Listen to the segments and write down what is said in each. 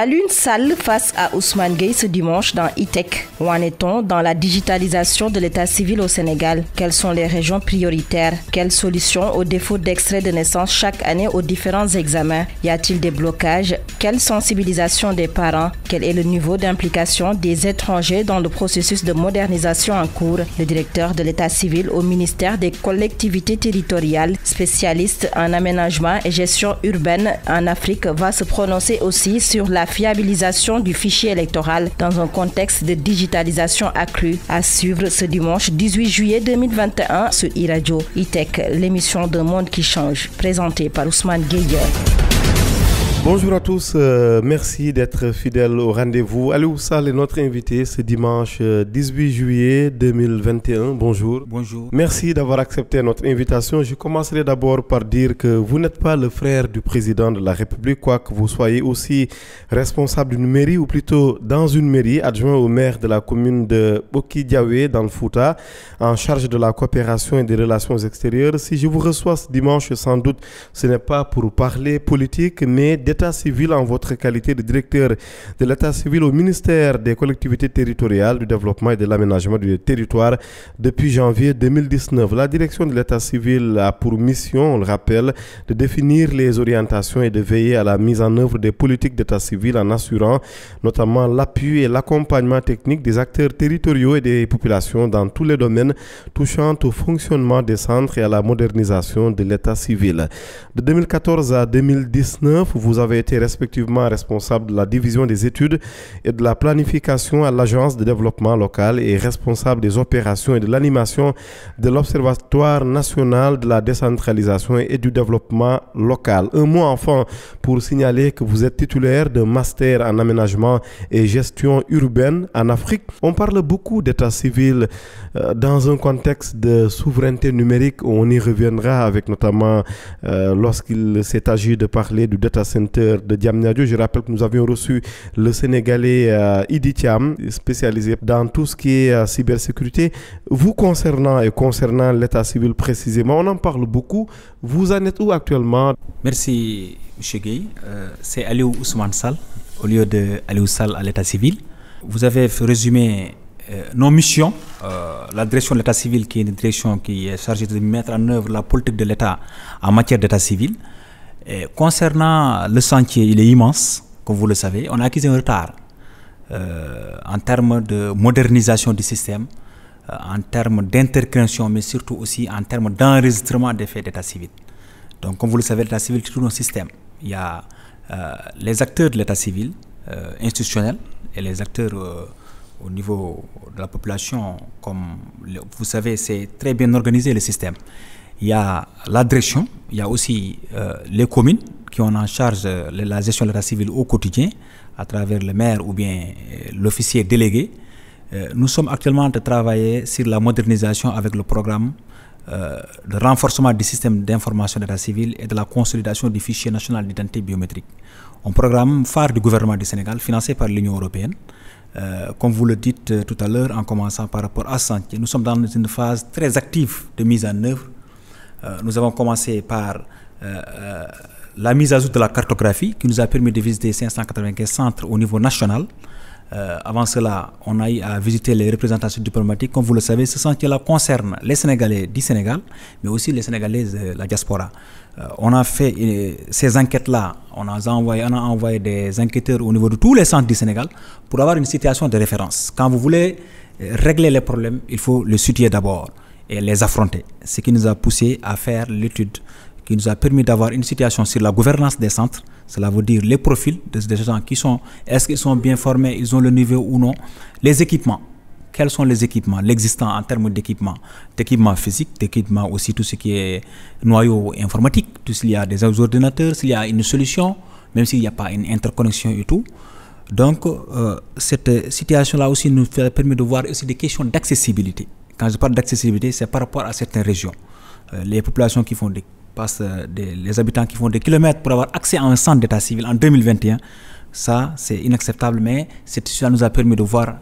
Alioune Sall face à Ousmane Gueye ce dimanche dans E-Tech. Où en est-on dans la digitalisation de l'état civil au Sénégal? Quelles sont les régions prioritaires? Quelles solutions au défaut d'extrait de naissance chaque année aux différents examens? Y a-t-il des blocages? Quelle sensibilisation des parents? Quel est le niveau d'implication des étrangers dans le processus de modernisation en cours? Le directeur de l'état civil au ministère des collectivités territoriales, spécialiste en aménagement et gestion urbaine en Afrique, va se prononcer aussi sur la fiabilisation du fichier électoral dans un contexte de digitalisation accrue. À suivre ce dimanche 18 juillet 2021 sur e-radio E-Tech, l'émission d'un monde qui change, présentée par Ousmane Gueye. Bonjour à tous, merci d'être fidèles au rendez-vous. Alioune Sall est notre invité ce dimanche 18 juillet 2021. Bonjour. Bonjour. Merci d'avoir accepté notre invitation. Je commencerai d'abord par dire que vous n'êtes pas le frère du président de la République, quoique vous soyez aussi responsable d'une mairie, ou plutôt dans une mairie, adjoint au maire de la commune de Boki-Diawé dans le Fouta, en charge de la coopération et des relations extérieures. Si je vous reçois ce dimanche, sans doute, ce n'est pas pour parler politique, mais d'état civil en votre qualité de directeur de l'état civil au ministère des collectivités territoriales, du développement et de l'aménagement du territoire depuis janvier 2019. La direction de l'état civil a pour mission, on le rappelle, de définir les orientations et de veiller à la mise en œuvre des politiques d'état civil en assurant notamment l'appui et l'accompagnement technique des acteurs territoriaux et des populations dans tous les domaines touchant au fonctionnement des centres et à la modernisation de l'état civil. De 2014 à 2019, vous avez été respectivement responsable de la division des études et de la planification à l'Agence de développement local et responsable des opérations et de l'animation de l'Observatoire national de la décentralisation et du développement local. Un mot enfin pour signaler que vous êtes titulaire d'un master en aménagement et gestion urbaine en Afrique. On parle beaucoup d'état civil dans un contexte de souveraineté numérique. On y reviendra avec notamment lorsqu'il s'est agi de parler du data center de Diamniadio. Je rappelle que nous avions reçu le Sénégalais Idi Thiam, spécialisé dans tout ce qui est cybersécurité. Vous concernant l'état civil précisément, on en parle beaucoup. Vous en êtes où actuellement? Merci M. Gueye. C'est Aliou Ousmane Sall au lieu de Aliou Sall à l'état civil. Vous avez résumé nos missions. La direction de l'état civil, qui est une direction qui est chargée de mettre en œuvre la politique de l'État en matière d'état civil. Et concernant le chantier, il est immense, comme vous le savez. On a acquis un retard en termes de modernisation du système, en termes d'interconnexion, mais surtout aussi en termes d'enregistrement des faits d'état civil. Donc, comme vous le savez, l'état civil, c'est tout un système. Il y a les acteurs de l'état civil institutionnel et les acteurs au niveau de la population. Comme vous savez, c'est très bien organisé le système. Il y a la direction, il y a aussi les communes qui ont en charge la gestion de l'état civil au quotidien à travers le maire ou bien l'officier délégué. Nous sommes actuellement en train de travailler sur la modernisation avec le programme de renforcement du système d'information d'état civil et de la consolidation du fichier national d'identité biométrique. Un programme phare du gouvernement du Sénégal financé par l'Union européenne. Comme vous le dites tout à l'heure en commençant par rapport à ce chantier, nous sommes dans une phase très active de mise en œuvre. Nous avons commencé par la mise à jour de la cartographie qui nous a permis de visiter 595 centres au niveau national. Avant cela, on a eu à visiter les représentations diplomatiques. Comme vous le savez, ce chantier-là concerne les Sénégalais du Sénégal, mais aussi les Sénégalais de la diaspora. On a fait ces enquêtes-là, on a envoyé des enquêteurs au niveau de tous les centres du Sénégal pour avoir une situation de référence. Quand vous voulez régler les problèmes, il faut les situer d'abord et les affronter. Ce qui nous a poussé à faire l'étude qui nous a permis d'avoir une situation sur la gouvernance des centres. Cela veut dire les profils des gens qui sont, est-ce qu'ils sont bien formés, ils ont le niveau ou non. Les équipements, quels sont les équipements, l'existant en termes d'équipements physiques, d'équipements aussi tout ce qui est noyau informatique, tout s'il y a des ordinateurs, s'il y a une solution, même s'il n'y a pas une interconnexion et tout. Donc, cette situation-là aussi nous permet de voir aussi des questions d'accessibilité. Quand je parle d'accessibilité, c'est par rapport à certaines régions. Les populations qui font les habitants qui font des kilomètres pour avoir accès à un centre d'état civil en 2021, ça c'est inacceptable, mais cette situation nous a permis de voir,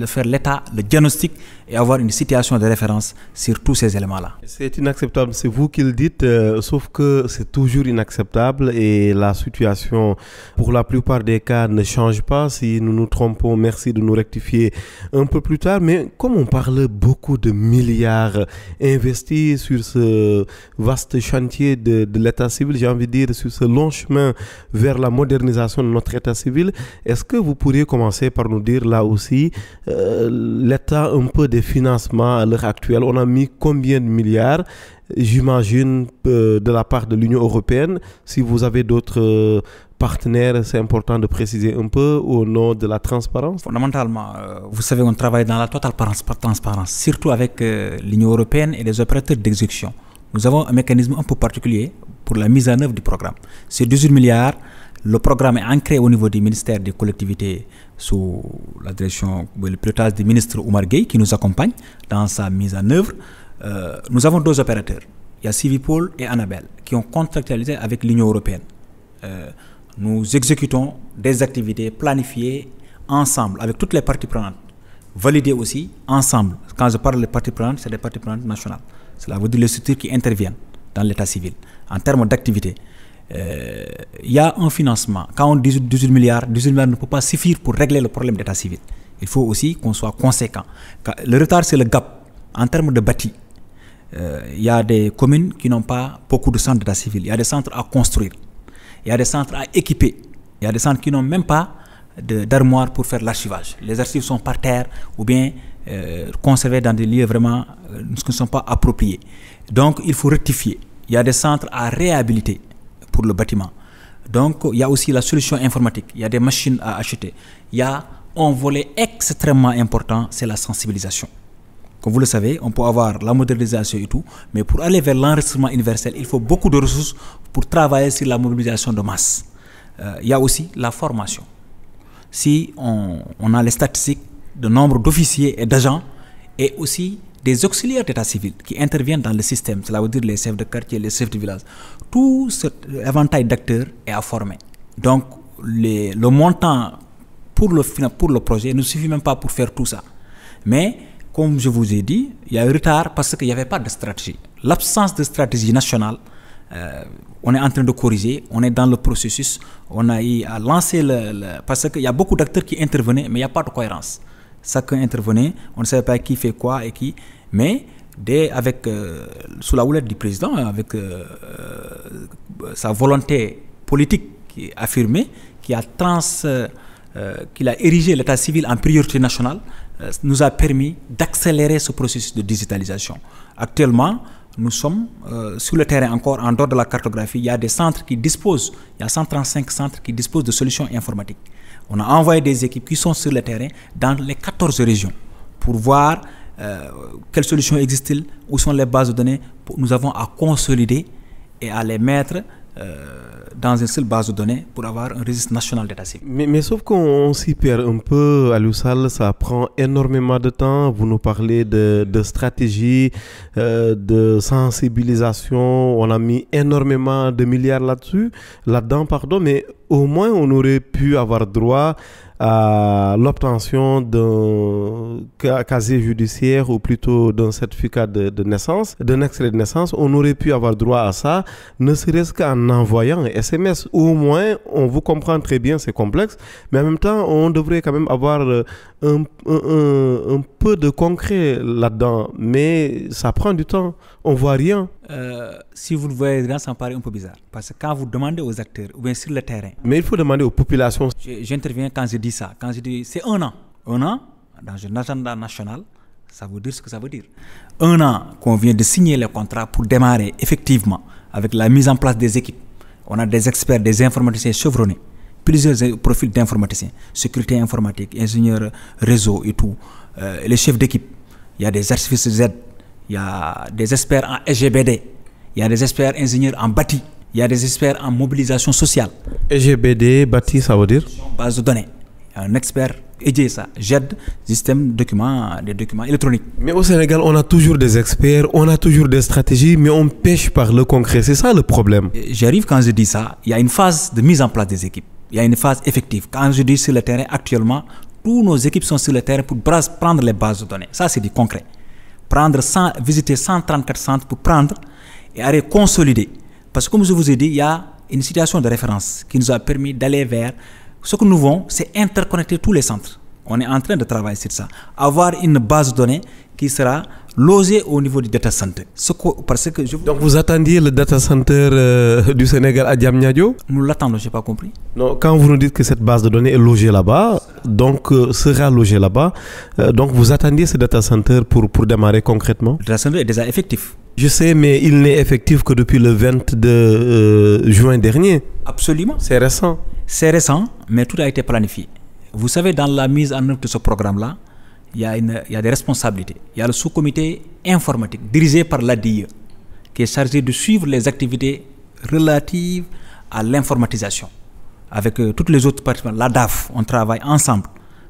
faire l'état, le diagnostic et avoir une situation de référence sur tous ces éléments-là. C'est inacceptable, c'est vous qui le dites, sauf que c'est toujours inacceptable et la situation, pour la plupart des cas, ne change pas. Si nous nous trompons, merci de nous rectifier un peu plus tard. Mais comme on parle beaucoup de milliards investis sur ce vaste chantier de l'état civil, j'ai envie de dire sur ce long chemin vers la modernisation de notre état civil, est-ce que vous pourriez commencer par nous dire là aussi l'état un peu des financements à l'heure actuelle? On a mis combien de milliards, j'imagine, de la part de l'Union européenne? Si vous avez d'autres partenaires, c'est important de préciser un peu au nom de la transparence. Fondamentalement, vous savez, on travaille dans la totale transparence, surtout avec l'Union européenne et les opérateurs d'exécution. Nous avons un mécanisme un peu particulier pour la mise en œuvre du programme. Ces 18 milliards, le programme est ancré au niveau du ministère des collectivités sous la direction, le pilotage du ministre Oumar Gueye qui nous accompagne dans sa mise en œuvre. Nous avons deux opérateurs, il y a Civipol et Annabel, qui ont contractualisé avec l'Union européenne. Nous exécutons des activités planifiées ensemble avec toutes les parties prenantes, validées aussi ensemble. Quand je parle des parties prenantes, c'est des parties prenantes nationales. Cela veut dire les structures qui interviennent dans l'état civil en termes d'activité. Il y a un financement. Quand on dit 18 milliards ne peut pas suffire pour régler le problème d'état civil. Il faut aussi qu'on soit conséquent. Le retard, c'est le gap en termes de bâti. Il y a des communes qui n'ont pas beaucoup de centres d'état civil. Il y a des centres à construire. Il y a des centres à équiper. Il y a des centres qui n'ont même pas d'armoire pour faire l'archivage. Les archives sont par terre ou bien conservées dans des lieux vraiment qui ne sont pas appropriés. Donc, il faut rectifier. Il y a des centres à réhabiliter pour le bâtiment. Donc, il y a aussi la solution informatique. Il y a des machines à acheter. Il y a un volet extrêmement important, c'est la sensibilisation. Comme vous le savez, on peut avoir la modernisation et tout, mais pour aller vers l'enregistrement universel, il faut beaucoup de ressources pour travailler sur la mobilisation de masse. Il y a aussi la formation. Si on a les statistiques de nombre d'officiers et d'agents et aussi des auxiliaires d'état civil qui interviennent dans le système, cela veut dire les chefs de quartier, les chefs de village, tout cet éventail d'acteurs est à former. Donc, le montant pour le projet ne suffit même pas pour faire tout ça. Mais, comme je vous ai dit, il y a un retard parce qu'il n'y avait pas de stratégie. L'absence de stratégie nationale, on est en train de corriger, on est dans le processus, on a eu à lancer parce qu'il y a beaucoup d'acteurs qui intervenaient, mais il n'y a pas de cohérence. Chacun intervenait, on ne savait pas qui fait quoi et qui, mais sous la houlette du président, avec sa volonté politique qui est affirmée, qu'il a érigé l'état civil en priorité nationale, nous a permis d'accélérer ce processus de digitalisation. Actuellement, nous sommes sur le terrain encore, en dehors de la cartographie, il y a des centres qui disposent, il y a 135 centres qui disposent de solutions informatiques. On a envoyé des équipes qui sont sur le terrain dans les 14 régions pour voir quelles solutions existent-ils, où sont les bases de données. Nous avons à consolider et à les mettre dans une seule base de données pour avoir un registre national d'état civil. Mais sauf qu'on s'y perd un peu, Aliou Sall, ça prend énormément de temps. Vous nous parlez de stratégie, de sensibilisation. On a mis énormément de milliards là-dedans, mais au moins on aurait pu avoir droit à l'obtention d'un casier judiciaire ou plutôt d'un certificat de naissance, d'un extrait de naissance. On aurait pu avoir droit à ça, ne serait-ce qu'en envoyant un SMS. Au moins, on vous comprend très bien, c'est complexe, mais en même temps, on devrait quand même avoir un peu de concret là-dedans. Mais ça prend du temps, on voit rien. Si vous le voyez rien, ça me paraît un peu bizarre. Parce que quand vous demandez aux acteurs, ou bien sur le terrain... Mais il faut demander aux populations. J'interviens quand je dis ça. Quand je dis c'est un an. Un an, dans un agenda national, ça veut dire ce que ça veut dire. Un an qu'on vient de signer le contrat pour démarrer effectivement avec la mise en place des équipes. On a des experts, des informaticiens chevronnés, plusieurs profils d'informaticiens, sécurité informatique, ingénieurs réseau et tout, les chefs d'équipe. Il y a des archivistes Z, il y a des experts en SGBD, il y a des experts ingénieurs en bâti, il y a des experts en mobilisation sociale. SGBD, bâti, ça veut dire base de données. Un expert EDSA, GED, système des documents électroniques. Mais au Sénégal, on a toujours des experts, on a toujours des stratégies, mais on pêche par le concret. C'est ça le problème. J'arrive quand je dis ça, il y a une phase de mise en place des équipes. Il y a une phase effective. Quand je dis sur le terrain, actuellement, Tous nos équipes sont sur le terrain pour prendre les bases de données. Ça, c'est du concret. Visiter 134 centres pour prendre et aller consolider. Parce que comme je vous ai dit, il y a une situation de référence qui nous a permis d'aller vers... Ce que nous voulons, c'est interconnecter tous les centres. On est en train de travailler sur ça. Avoir une base de données qui sera logée au niveau du data center. Donc vous attendiez le data center du Sénégal à Diamniadio? Nous l'attendons, je n'ai pas compris. Non, quand vous nous dites que cette base de données est logée là-bas, donc sera logée là-bas, donc vous attendiez ce data center pour démarrer concrètement? Le data center est déjà effectif. Je sais, mais il n'est effectif que depuis le 22 juin dernier. Absolument. C'est récent. C'est récent, mais tout a été planifié. Vous savez, dans la mise en œuvre de ce programme-là, il y a des responsabilités. Il y a le sous-comité informatique dirigé par l'ADIE qui est chargé de suivre les activités relatives à l'informatisation. Avec toutes les autres participants, la DAF, on travaille ensemble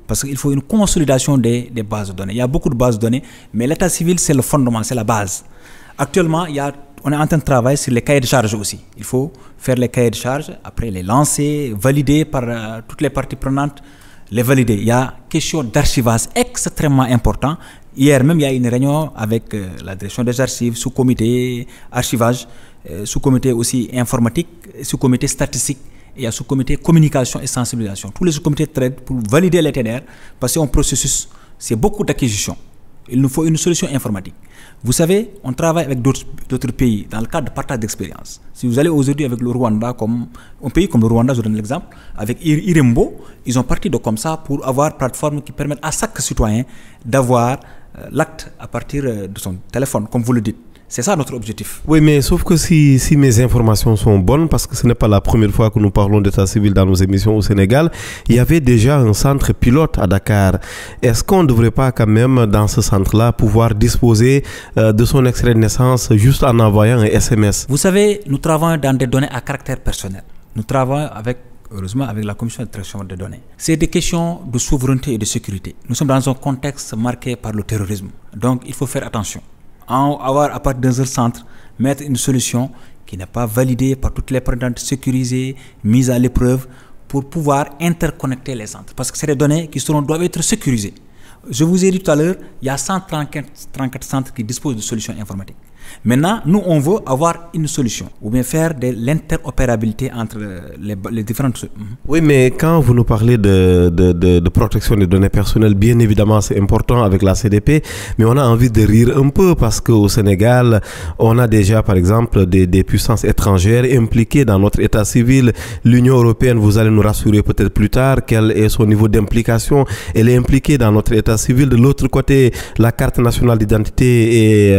parce qu'il faut une consolidation des bases de données. Il y a beaucoup de bases de données, mais l'état civil, c'est le fondement, c'est la base. Actuellement, on est en train de travailler sur les cahiers de charges aussi. Il faut faire les cahiers de charges, après les lancer, valider par toutes les parties prenantes, les valider. Il y a question d'archivage extrêmement important. Hier même, il y a une réunion avec la direction des archives, sous-comité archivage, sous-comité aussi informatique, sous-comité statistique, et il y a sous-comité communication et sensibilisation. Tous les sous-comités traitent pour valider les TNR, parce que c'est un processus, c'est beaucoup d'acquisition. Il nous faut une solution informatique. Vous savez, on travaille avec d'autres pays dans le cadre de partage d'expérience. Si vous allez aujourd'hui avec le Rwanda, comme un pays comme le Rwanda, je donne l'exemple, avec Irembo, ils ont parti de comme ça pour avoir une plateforme qui permet à chaque citoyen d'avoir l'acte à partir de son téléphone, comme vous le dites. C'est ça notre objectif. Oui, mais sauf que si mes informations sont bonnes, parce que ce n'est pas la première fois que nous parlons d'état civil dans nos émissions au Sénégal, il y avait déjà un centre pilote à Dakar. Est-ce qu'on ne devrait pas quand même, dans ce centre-là, pouvoir disposer de son extrait de naissance juste en envoyant un SMS? Vous savez, nous travaillons dans des données à caractère personnel. Nous travaillons heureusement avec la Commission de traitement des données. C'est des questions de souveraineté et de sécurité. Nous sommes dans un contexte marqué par le terrorisme. Donc, il faut faire attention. Avoir à partir d'un seul centre, mettre une solution qui n'est pas validée par toutes les prenantes, sécurisée, mise à l'épreuve pour pouvoir interconnecter les centres. Parce que c'est des données qui doivent être sécurisées. Je vous ai dit tout à l'heure, il y a 134 centres qui disposent de solutions informatiques. Maintenant, nous, on veut avoir une solution ou bien faire de l'interopérabilité entre les différentes... Oui, mais quand vous nous parlez de protection des données personnelles, bien évidemment, c'est important avec la CDP, mais on a envie de rire un peu parce qu'au Sénégal, on a déjà, par exemple, des puissances étrangères impliquées dans notre état civil. L'Union européenne, vous allez nous rassurer peut-être plus tard, quel est son niveau d'implication. Elle est impliquée dans notre état civil. De l'autre côté, la carte nationale d'identité et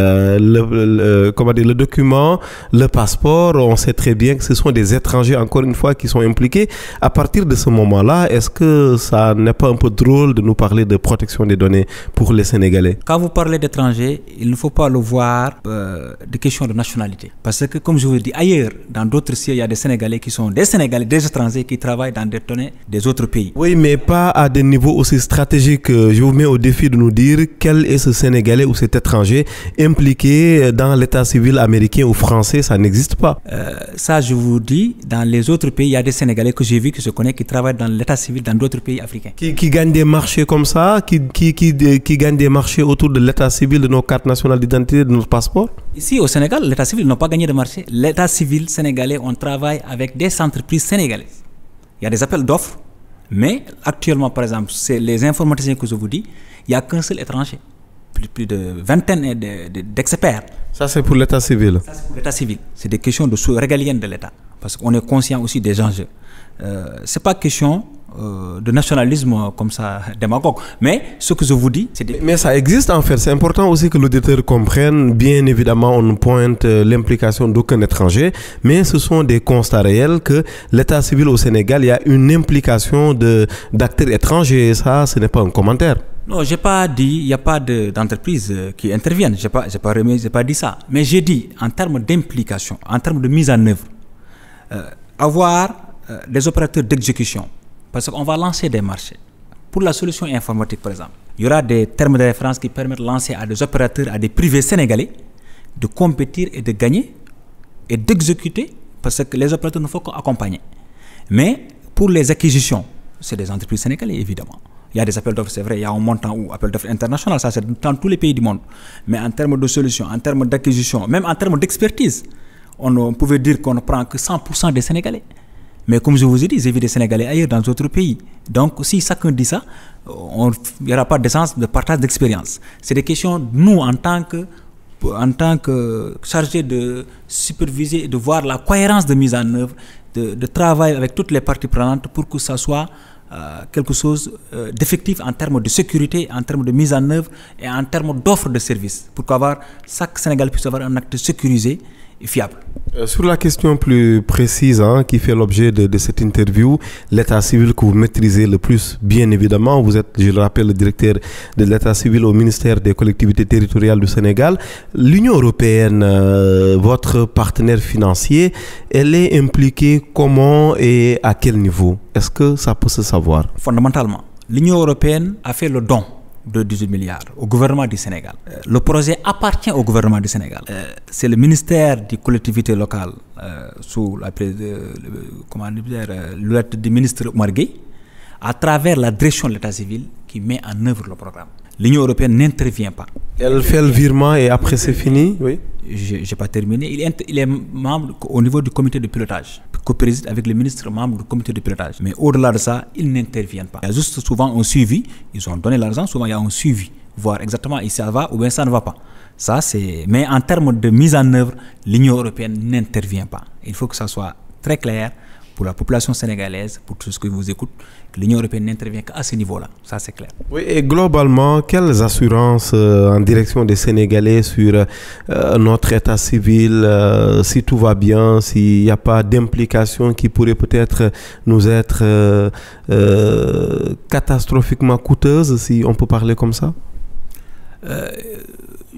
le document, le passeport, on sait très bien que ce sont des étrangers, encore une fois, qui sont impliqués. À partir de ce moment-là, est-ce que ça n'est pas un peu drôle de nous parler de protection des données pour les Sénégalais? Quand vous parlez d'étrangers, il ne faut pas le voir de question de nationalité. Parce que, comme je vous l'ai dit, ailleurs, dans d'autres sites, il y a des Sénégalais qui sont des Sénégalais, des étrangers qui travaillent dans des données des autres pays. Oui, mais pas à des niveaux aussi stratégiques. Je vous mets au défi de nous dire quel est ce Sénégalais ou cet étranger impliqué dans l'état civil américain ou français. Ça n'existe pas. Ça, je vous dis, dans les autres pays, il y a des Sénégalais que j'ai vus, que je connais, qui travaillent dans l'état civil dans d'autres pays africains. Qui gagnent des marchés comme ça, qui gagnent des marchés autour de l'état civil, de nos cartes nationales d'identité, de nos passeports? Ici, au Sénégal, l'état civil n'a pas gagné de marché. L'état civil sénégalais, on travaille avec des entreprises sénégalaises. Il y a des appels d'offres, mais actuellement, par exemple, c'est les informaticiens que je vous dis, il n'y a qu'un seul étranger. Plus de vingtaine d'experts. Ça, c'est pour l'état civil. Ça, c'est pour l'état civil. C'est des questions régaliennes de l'État. Parce qu'on est conscient aussi des enjeux. Ce n'est pas question de nationalisme comme ça, démagogue. Mais ce que je vous dis, c'est... Mais ça existe en fait. C'est important aussi que l'auditeur comprenne. Bien évidemment, on pointe l'implication d'aucun étranger. Mais ce sont des constats réels que l'état civil au Sénégal, il y a une implication d'acteurs étrangers. Ça, ce n'est pas un commentaire. Non, je n'ai pas dit, il n'y a pas d'entreprises qui interviennent, je n'ai pas dit ça. Mais j'ai dit, en termes d'implication, en termes de mise en œuvre, avoir des opérateurs d'exécution, parce qu'on va lancer des marchés. Pour la solution informatique, par exemple, il y aura des termes de référence qui permettent de lancer à des opérateurs, à des privés sénégalais, de compétir et de gagner et d'exécuter, parce que les opérateurs ne font qu'accompagner. Mais pour les acquisitions, c'est des entreprises sénégalaises, évidemment. Il y a des appels d'offres, c'est vrai, il y a un montant ou appel d'offres international, ça c'est dans tous les pays du monde. Mais en termes de solutions, en termes d'acquisition, même en termes d'expertise, on pouvait dire qu'on ne prend que 100% des Sénégalais. Mais comme je vous ai dit, j'ai vu des Sénégalais ailleurs dans d'autres pays. Donc si chacun dit ça, il n'y aura pas d'essence de partage d'expérience. C'est des questions, nous, en tant que chargés de superviser et de voir la cohérence de mise en œuvre, de travailler avec toutes les parties prenantes pour que ça soit quelque chose d'effectif en termes de sécurité, en termes de mise en œuvre et en termes d'offre de services, pour qu'avoir chaque Sénégalais puisse avoir un acte sécurisé et fiable. Sur la question plus précise qui fait l'objet de cette interview, l'état civil que vous maîtrisez le plus, bien évidemment, vous êtes, je le rappelle, le directeur de l'état civil au ministère des collectivités territoriales du Sénégal. L'Union européenne, votre partenaire financier, elle est impliquée comment et à quel niveau? Est-ce que ça peut se savoir? Fondamentalement, l'Union européenne a fait le don de 18 milliards au gouvernement du Sénégal. Le projet appartient au gouvernement du Sénégal. C'est le ministère des collectivités locales sous la l'ouverture du ministre Oumar Gueye, à travers la direction de l'état civil, qui met en œuvre le programme. L'Union européenne n'intervient pas. Elle fait le virement et après c'est fini? Oui. Je n'ai pas terminé. Il est membre au niveau du comité de pilotage, co-préside avec le ministre membre du comité de pilotage. Mais au-delà de ça, ils n'interviennent pas. Il y a juste souvent un suivi. Ils ont donné l'argent, souvent il y a un suivi. Voir exactement si ça va ou bien ça ne va pas. Ça, c'est... Mais en termes de mise en œuvre, l'Union européenne n'intervient pas. Il faut que ça soit très clair pour la population sénégalaise, pour tout ce que vous écoutez, que l'Union européenne n'intervient qu'à ce niveau-là. Ça, c'est clair. Oui, et globalement, quelles assurances en direction des Sénégalais sur notre état civil, si tout va bien, s'il n'y a pas d'implication qui pourrait peut-être nous être catastrophiquement coûteuse, si on peut parler comme ça?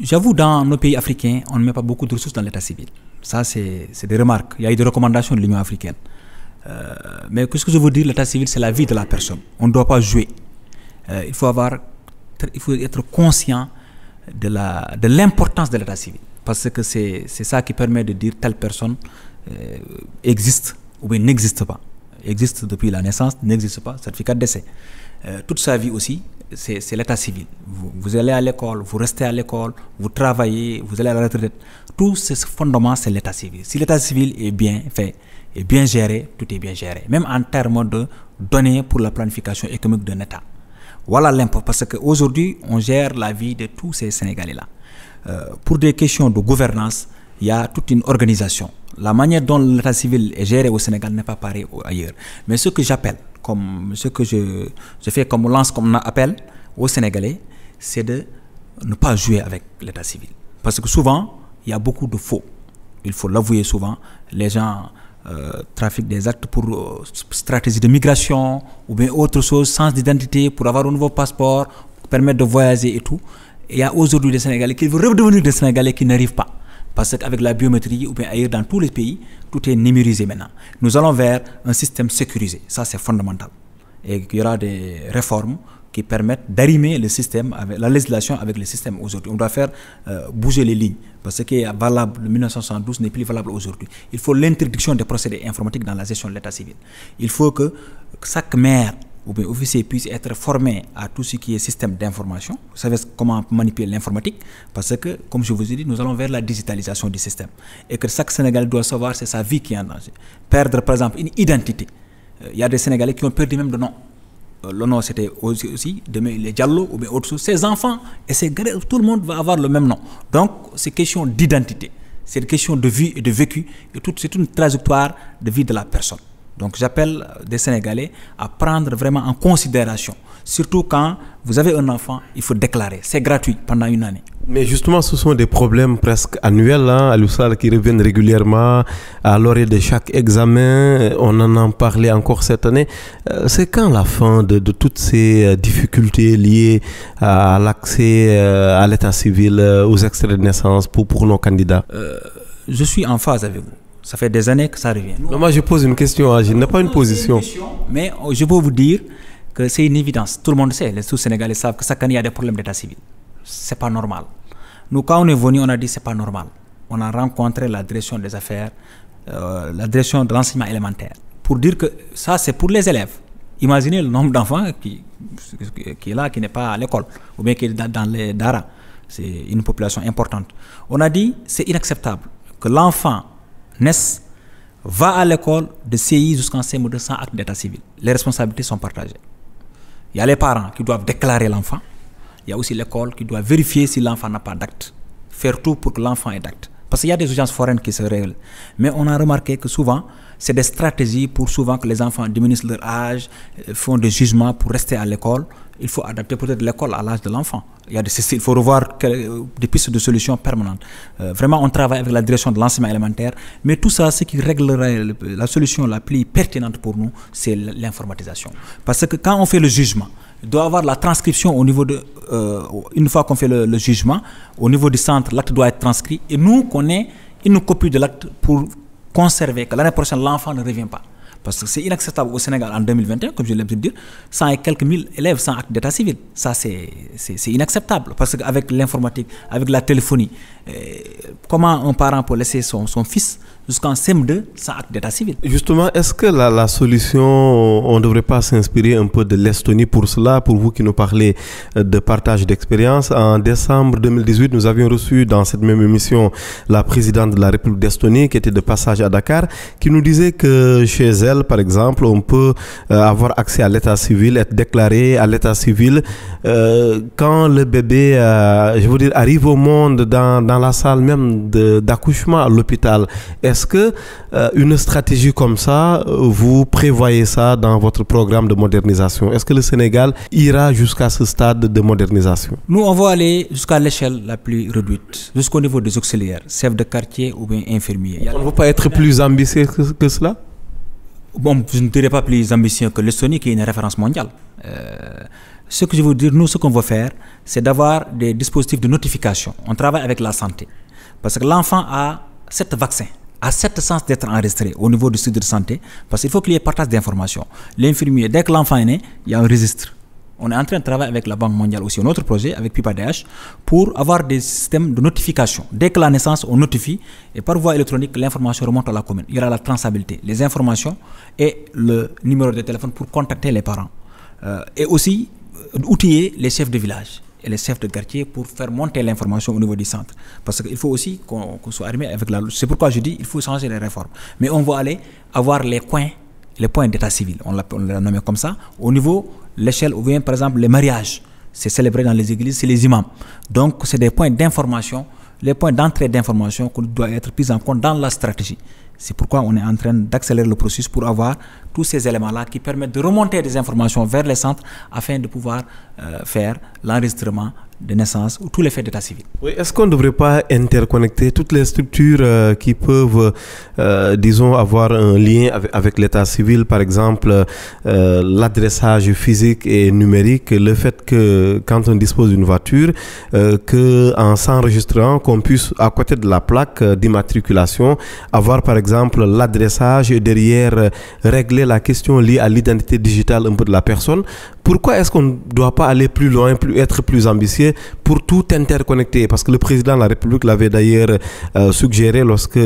J'avoue, dans nos pays africains, on ne met pas beaucoup de ressources dans l'état civil. Ça, c'est des remarques. Il y a eu des recommandations de l'Union africaine. Mais ce que je veux dire, l'état civil, c'est la vie de la personne. On ne doit pas jouer. Il faut être conscient de l'importance de l'état civil. Parce que c'est ça qui permet de dire telle personne existe ou bien n'existe pas. Existe depuis la naissance, n'existe pas, certificat de décès. Toute sa vie aussi, c'est l'état civil. Vous allez à l'école, vous restez à l'école, vous travaillez, vous allez à la retraite. Tout ce fondement, c'est l'état civil. Si l'état civil est bien fait, est bien géré, tout est bien géré. Même en termes de données pour la planification économique d'un État. Voilà l'important, parce qu'aujourd'hui, on gère la vie de tous ces Sénégalais-là. Pour des questions de gouvernance, il y a toute une organisation. La manière dont l'état civil est géré au Sénégal n'est pas pareil ailleurs. Mais ce que j'appelle, ce que je fais comme lance, comme appel aux Sénégalais, c'est de ne pas jouer avec l'état civil. Parce que souvent, il y a beaucoup de faux. Il faut l'avouer souvent. Les gens trafiquent des actes pour stratégie de migration ou bien autre chose, sens d'identité, pour avoir un nouveau passeport, pour permettre de voyager et tout. Et il y a aujourd'hui des Sénégalais qui veulent redevenir des Sénégalais qui n'arrivent pas. Parce qu'avec la biométrie ou bien ailleurs dans tous les pays, tout est numérisé maintenant. Nous allons vers un système sécurisé. Ça, c'est fondamental. Et il y aura des réformes qui permettent d'arrimer le système, avec la législation avec le système aujourd'hui. On doit faire bouger les lignes. Parce que ce qui est valable en 1972 n'est plus valable aujourd'hui. Il faut l'interdiction des procédés informatiques dans la gestion de l'état civil. Il faut que chaque maire ou bien officier puisse être formé à tout ce qui est système d'information. Vous savez comment manipuler l'informatique, parce que, comme je vous ai dit, nous allons vers la digitalisation du système. Et que chaque Sénégalais doit savoir c'est sa vie qui est en danger. Perdre, par exemple, une identité. Il y a des Sénégalais qui ont perdu même de nom. Le nom, c'était aussi, demain, les Diallo ou bien autre chose. Ses enfants, et tout le monde va avoir le même nom. Donc, c'est question d'identité. C'est une question de vie et de vécu. Et c'est une trajectoire de vie de la personne. Donc j'appelle des Sénégalais à prendre vraiment en considération. Surtout quand vous avez un enfant, il faut déclarer. C'est gratuit pendant une année. Mais justement, ce sont des problèmes presque annuels, Aliou Sall, qui reviennent régulièrement à l'orée de chaque examen. On en a parlé encore cette année. C'est quand la fin de toutes ces difficultés liées à l'accès à l'état civil, aux extraits de naissance pour nos candidats? Je suis en phase avec vous. Ça fait des années que ça revient. Non, moi je pose une question, je n'ai pas une position. Mais je peux vous dire que c'est une évidence. Tout le monde sait, les Sous-Sénégalais savent que chaque année il y a des problèmes d'état civil. C'est pas normal. Nous, quand on est venu, on a dit c'est pas normal. On a rencontré la direction des affaires, la direction de l'enseignement élémentaire, pour dire que ça c'est pour les élèves. Imaginez le nombre d'enfants qui est là, qui n'est pas à l'école, ou bien qui est dans les daras. C'est une population importante. On a dit c'est inacceptable que l'enfant naisse, va à l'école de CI jusqu'en CM2 sans acte d'état civil. Les responsabilités sont partagées. Il y a les parents qui doivent déclarer l'enfant. Il y a aussi l'école qui doit vérifier si l'enfant n'a pas d'acte. Faire tout pour que l'enfant ait d'acte. Parce qu'il y a des urgences foraines qui se règlent. Mais on a remarqué que souvent, c'est des stratégies pour souvent que les enfants diminuent leur âge, font des jugements pour rester à l'école. Il faut adapter peut-être l'école à l'âge de l'enfant. Il faut revoir des pistes de solutions permanentes. Vraiment, on travaille avec la direction de l'enseignement élémentaire. Mais tout ça, ce qui réglerait la solution la plus pertinente pour nous, c'est l'informatisation. Parce que quand on fait le jugement, il doit y avoir la transcription au niveau de... une fois qu'on fait le jugement, au niveau du centre, l'acte doit être transcrit. Et nous, qu'on ait une copie de l'acte pour conserver que l'année prochaine, l'enfant ne revient pas. Parce que c'est inacceptable au Sénégal en 2021, comme je l'ai l'habitude de dire, 100 et quelques mille élèves sans acte d'état civil. Ça, c'est inacceptable. Parce qu'avec l'informatique, avec la téléphonie, comment un parent peut laisser son fils jusqu'en CM2 sans acte d'état civil? Justement, est-ce que la solution, on ne devrait pas s'inspirer un peu de l'Estonie pour cela, pour vous qui nous parlez de partage d'expérience? En décembre 2018, nous avions reçu dans cette même émission la présidente de la République d'Estonie, qui était de passage à Dakar, qui nous disait que chez elle, par exemple, on peut avoir accès à l'état civil, être déclaré à l'état civil quand le bébé, je veux dire, arrive au monde dans la salle même d'accouchement à l'hôpital. Est-ce que une stratégie comme ça, vous prévoyez ça dans votre programme de modernisation? Est-ce que le Sénégal ira jusqu'à ce stade de modernisation? Nous, on va aller jusqu'à l'échelle la plus réduite, jusqu'au niveau des auxiliaires, chefs de quartier ou bien infirmiers. On ne veut pas être plus ambitieux que cela? Bon, je ne dirais pas plus ambitieux que l'Estonie, qui est une référence mondiale. Ce que je veux dire, nous, ce qu'on veut faire, c'est d'avoir des dispositifs de notification. On travaille avec la santé. Parce que l'enfant a 7 vaccins, a 7 chances d'être enregistré au niveau du centre de santé, parce qu'il faut qu'il y ait partage d'informations. L'infirmier, dès que l'enfant est né, il y a un registre. On est en train de travailler avec la Banque mondiale aussi, un autre projet, avec PIPADH, pour avoir des systèmes de notification. Dès que la naissance, on notifie, et par voie électronique, l'information remonte à la commune. Il y aura la traçabilité, les informations et le numéro de téléphone pour contacter les parents. Et aussi, outiller les chefs de village et les chefs de quartier pour faire monter l'information au niveau du centre. Parce qu'il faut aussi qu'on soit armé avec la... C'est pourquoi je dis qu'il faut changer les réformes. Mais on va aller avoir les points d'état civil, on l'a nommé comme ça, au niveau, l'échelle où vient par exemple les mariages, c'est célébré dans les églises, c'est les imams. Donc c'est des points d'information, les points d'entrée d'information qui doivent être pris en compte dans la stratégie. C'est pourquoi on est en train d'accélérer le processus pour avoir tous ces éléments-là qui permettent de remonter des informations vers les centres afin de pouvoir faire l'enregistrement de naissance ou tous les faits d'état civil. Oui, est-ce qu'on ne devrait pas interconnecter toutes les structures qui peuvent, disons, avoir un lien avec l'état civil, par exemple l'adressage physique et numérique, le fait que quand on dispose d'une voiture, qu'en s'enregistrant, qu'on puisse, à côté de la plaque d'immatriculation, avoir par exemple l'adressage et derrière régler la question liée à l'identité digitale un peu de la personne. Pourquoi est-ce qu'on ne doit pas aller plus loin, être plus ambitieux pour tout interconnecter? Parce que le président de la République l'avait d'ailleurs suggéré lorsque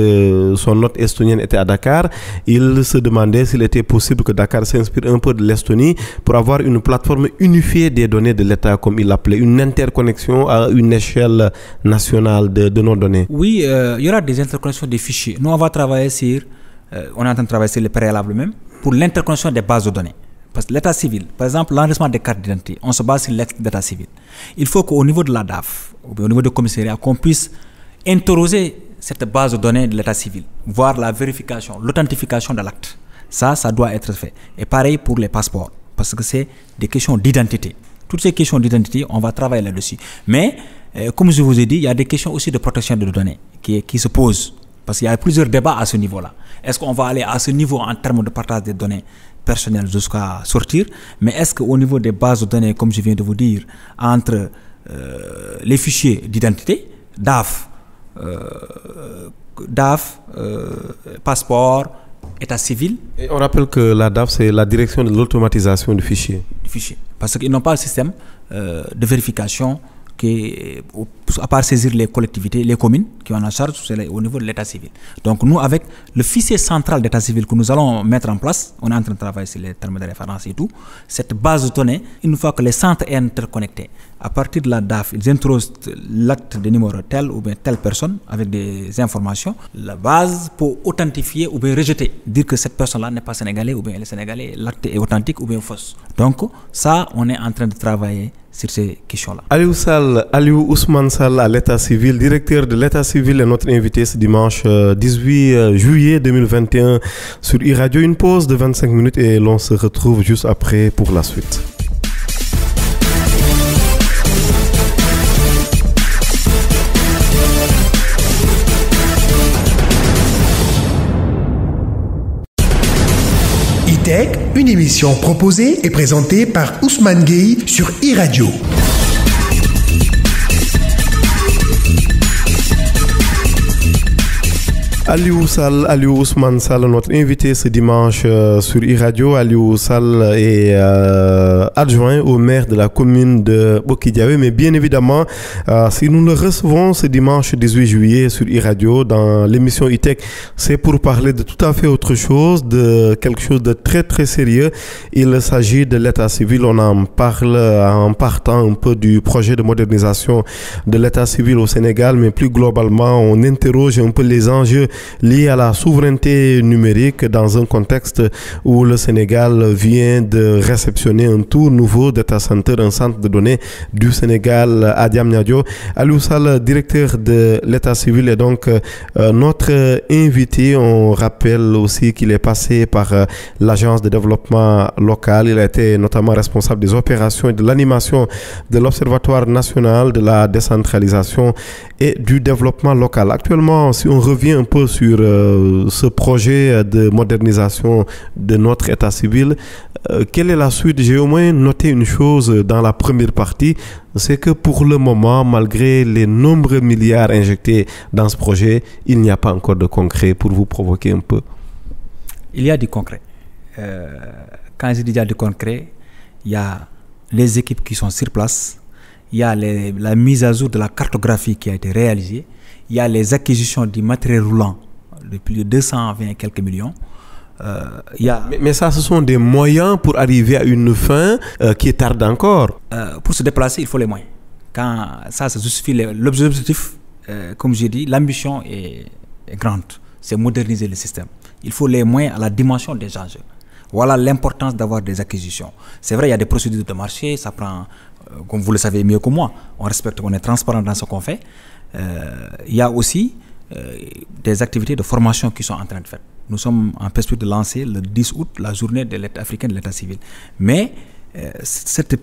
son hôte estonienne était à Dakar. Il se demandait s'il était possible que Dakar s'inspire un peu de l'Estonie pour avoir une plateforme unifiée des données de l'État, comme il l'appelait, une interconnexion à une échelle nationale de nos données. Oui, il y aura des interconnexions des fichiers. Nous, on va travailler sur, on est en train de travailler sur les préalables même, pour l'interconnexion des bases de données. Parce que l'état civil, par exemple, l'enregistrement des cartes d'identité, on se base sur l'état civil. Il faut qu'au niveau de la DAF, au niveau du commissariat, qu'on puisse interroger cette base de données de l'état civil, voir la vérification, l'authentification de l'acte. Ça doit être fait. Et pareil pour les passeports, parce que c'est des questions d'identité. Toutes ces questions d'identité, on va travailler là-dessus. Mais, comme je vous ai dit, il y a des questions aussi de protection de données qui se posent. Parce qu'il y a plusieurs débats à ce niveau-là. Est-ce qu'on va aller à ce niveau en termes de partage des données personnelles jusqu'à sortir? Mais est-ce qu'au niveau des bases de données, comme je viens de vous dire, entre les fichiers d'identité, DAF, passeport, état civil... Et on rappelle que la DAF, c'est la direction de l'automatisation du fichier. Parce qu'ils n'ont pas le système de vérification à part saisir les collectivités, les communes qui ont en charge, c'est au niveau de l'état civil. Donc nous, avec le fichier central d'état civil que nous allons mettre en place, on est en train de travailler sur les termes de référence et tout, cette base de données, une fois que les centres sont interconnectés, à partir de la DAF, ils introduisent l'acte de numéro tel ou bien telle personne avec des informations. La base pour authentifier ou bien rejeter, dire que cette personne-là n'est pas sénégalais ou bien elle est sénégalais, l'acte est authentique ou bien fausse. Donc ça, on est en train de travailler sur ces questions-là. Aliou Ousmane Sall à l'état civil, directeur de l'état civil, est notre invité ce dimanche 18 juillet 2021 sur e-radio. Une pause de 25 minutes et l'on se retrouve juste après pour la suite. Une émission proposée et présentée par Ousmane Gueye sur e-radio. Aliou Ousmane Sall, notre invité ce dimanche sur e-radio. Aliou Sall est adjoint au maire de la commune de Bokidiawé. Mais bien évidemment, si nous le recevons ce dimanche 18 juillet sur e-radio dans l'émission e-tech, c'est pour parler de tout à fait autre chose, de quelque chose de très très sérieux. Il s'agit de l'état civil. On en parle en partant un peu du projet de modernisation de l'état civil au Sénégal, mais plus globalement, on interroge un peu les enjeux liés à la souveraineté numérique dans un contexte où le Sénégal vient de réceptionner un tout nouveau data center, un centre de données du Sénégal à Diamniadio. Aliou Sall, directeur de l'état civil, est donc notre invité. On rappelle aussi qu'il est passé par l'agence de développement local. Il a été notamment responsable des opérations et de l'animation de l'Observatoire national de la décentralisation et du développement local. Actuellement, si on revient un peu sur ce projet de modernisation de notre état civil, quelle est la suite? J'ai au moins noté une chose dans la première partie, c'est que pour le moment, malgré les nombreux milliards injectés dans ce projet, il n'y a pas encore de concret. Pour vous provoquer un peu. Il y a du concret. Quand je dis il y a du concret, il y a les équipes qui sont sur place, il y a la mise à jour de la cartographie qui a été réalisée, il y a les acquisitions du matériel roulant de plus de 220 et quelques millions. Mais ça, ce sont des moyens pour arriver à une fin qui tarde encore. Pour se déplacer, il faut les moyens. Quand ça justifie l'objectif, comme j'ai dit, l'ambition est grande. C'est moderniser le système. Il faut les moyens à la dimension des enjeux. Voilà l'importance d'avoir des acquisitions. C'est vrai, il y a des procédures de marché, ça prend, comme vous le savez mieux que moi, on respecte, on est transparent dans ce qu'on fait. Il y a aussi des activités de formation qui sont en train de faire. Nous sommes en perspective de lancer le 10 août la journée de l'État africain de l'État civil. Mais cette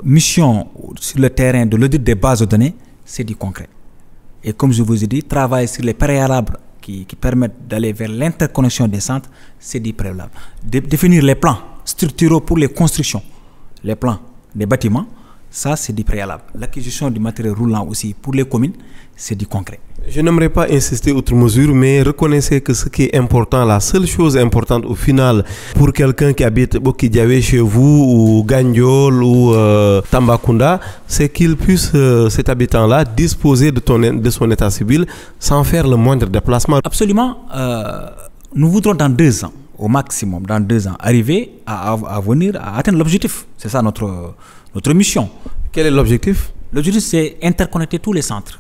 mission sur le terrain de l'audit des bases de données, c'est du concret. Et comme je vous ai dit, travailler sur les préalables qui permettent d'aller vers l'interconnexion des centres, c'est du préalable. Définir les plans structuraux pour les constructions, les plans des bâtiments, ça c'est du préalable. L'acquisition du matériel roulant aussi pour les communes, c'est du concret. Je n'aimerais pas insister outre mesure, mais reconnaissez que ce qui est important, la seule chose importante au final pour quelqu'un qui habite Bokidiawé chez vous, ou Gandiol, ou Tambacounda, c'est qu'il puisse, cet habitant-là, disposer de son état civil sans faire le moindre déplacement. Absolument. Nous voudrons dans 2 ans, au maximum, dans 2 ans, arriver à venir à atteindre l'objectif. C'est ça notre mission. Quel est l'objectif? L'objectif, c'est interconnecter tous les centres.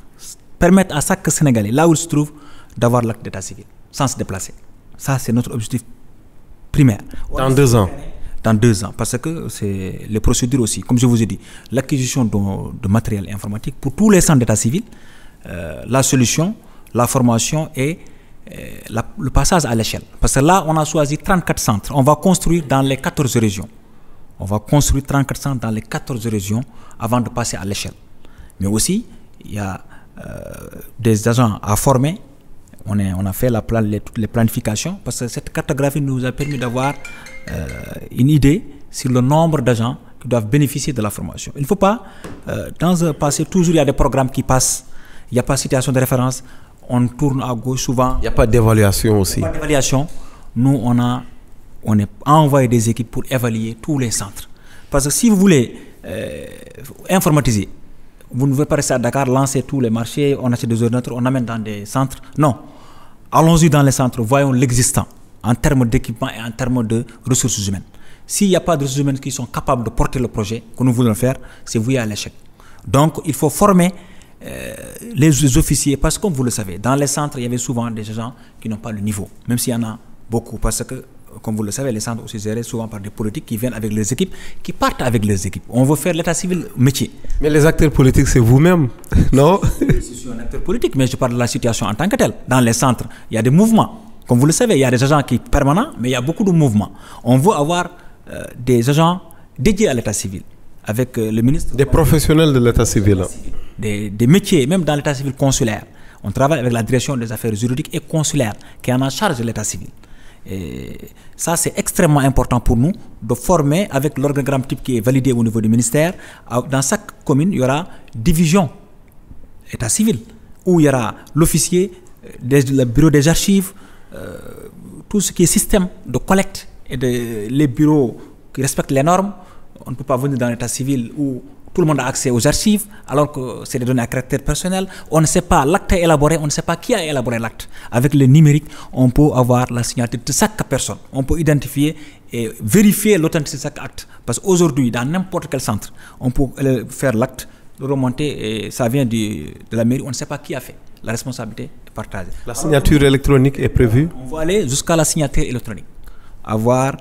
Permettre à chaque Sénégalais, là où il se trouve, d'avoir l'acte d'état civil, sans se déplacer. Ça, c'est notre objectif primaire. Dans 2 ans? Dans 2 ans, parce que c'est les procédures aussi, comme je vous ai dit, l'acquisition de matériel informatique pour tous les centres d'état civil, la solution, la formation et le passage à l'échelle. Parce que là, on a choisi 34 centres. On va construire dans les 14 régions. On va construire 34 centres dans les 14 régions avant de passer à l'échelle. Mais aussi, il y a des agents à former. On a fait toutes les planifications parce que cette cartographie nous a permis d'avoir une idée sur le nombre d'agents qui doivent bénéficier de la formation. Il ne faut pas, dans un passé, toujours il y a des programmes qui passent, il n'y a pas de situation de référence, on tourne à gauche souvent. Il n'y a pas d'évaluation aussi. Il n'y a pas d'évaluation. Nous, on a envoyé des équipes pour évaluer tous les centres. Parce que si vous voulez informatiser, Vous ne pouvez pas rester à Dakar, lancer tous les marchés, on achète des ordinateurs, on amène dans des centres. Non. Allons-y dans les centres, voyons l'existant en termes d'équipement et en termes de ressources humaines. S'il n'y a pas de ressources humaines qui sont capables de porter le projet que nous voulons faire, c'est voué à l'échec. Donc, il faut former les officiers, parce que comme vous le savez, dans les centres, il y avait souvent des gens qui n'ont pas le niveau, même s'il y en a beaucoup, parce que, comme vous le savez, les centres aussi gérés souvent par des politiques qui viennent avec leurs équipes, qui partent avec leurs équipes. On veut faire l'état civil métier. Mais les acteurs politiques, c'est vous-même, non? Je suis un acteur politique, mais je parle de la situation en tant que telle. Dans les centres, il y a des mouvements. Comme vous le savez, il y a des agents qui sont permanents, mais il y a beaucoup de mouvements. On veut avoir des agents dédiés à l'état civil, avec le ministre... Des professionnels de l'état civil. Des métiers, même dans l'état civil consulaire. On travaille avec la direction des affaires juridiques et consulaires, qui en a charge de l'état civil. Et ça, c'est extrêmement important pour nous de former avec l'organigramme type qui est validé au niveau du ministère. Dans chaque commune, il y aura division état civil, où il y aura l'officier, le bureau des archives, tout ce qui est système de collecte et les bureaux qui respectent les normes. On ne peut pas venir dans l'état civil où tout le monde a accès aux archives, alors que c'est des données à caractère personnel. On ne sait pas, l'acte est élaboré, on ne sait pas qui a élaboré l'acte. Avec le numérique, on peut avoir la signature de chaque personne. On peut identifier et vérifier l'authenticité de chaque acte. Parce qu'aujourd'hui, dans n'importe quel centre, on peut faire l'acte, le remonter, et ça vient de la mairie, on ne sait pas qui a fait. La responsabilité est partagée. La signature électronique est prévue? On va aller jusqu'à la signature électronique. Avoir